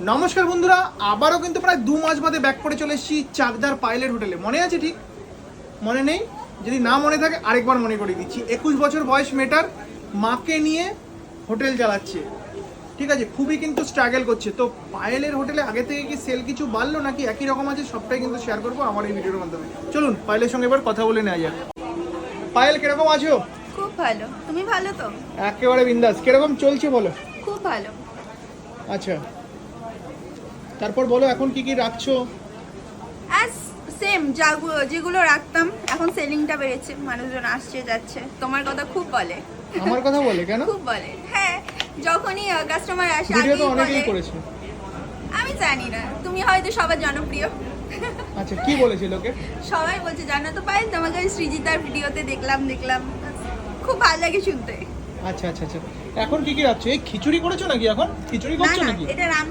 নমস্কার বন্ধুরা, আবারও কিন্তু প্রায় 2 মাস বাদে ব্যাক করে চলে এসেছি চাকদার পাইলট হোটেলে। মনে আছে? ঠিক মনে নেই? যদি না মনে থাকে আরেকবার মনে করে দিচ্ছি। 21 বছর বয়স মেয়েটার, মাকে নিয়ে হোটেল চালাচ্ছে। ঠিক আছে, খুবই কিন্তু স্ট্রাগল করছে। তো পায়েলের হোটেলে আগে থেকে কি সেল কিছু বাড়লো নাকি একই রকম আছে, সবটাই কিন্তু শেয়ার করবো আমার এই ভিডিওর মাধ্যমে। চলুন পায়েলের সঙ্গে এবার কথা বলে নেওয়া যাক। পায়েল, কিরকম আছো? খুব ভালো। তুমি ভালো তো? একেবারে বিন্দাস। কিরকম চলছে বলো? খুব ভালো। আচ্ছা, তারপর বলো এখন কি কি রাখছো? অ্যাজ সেম যেগুলো রাখতাম, এখন সেলিংটা বেড়েছে, মানুষজন আসছে যাচ্ছে, তোমার কথা খুব বলে। আমার কথা বলে কেন? খুব বলে, হ্যাঁ, যখনই কাস্টমার আসে ভিডিও তো আগেই অনেকেই বলে। করেছে। আমি জানি না, তুমি হয়তো সবার জনপ্রিয়। আচ্ছা, কি বলেছে লোকে? সবাই বলছে জানো তো পায়েল, তোমাকে ওই সৃজিতার ভিডিওতে দেখলাম, খুব ভালো লাগে শুনতে। আচ্ছা আচ্ছা আচ্ছা, এখন কি কি রাখছো? এই খিচুড়ি করেছো নাকি? এখন খিচুড়ি না করছো না, নাকি? এটা রাম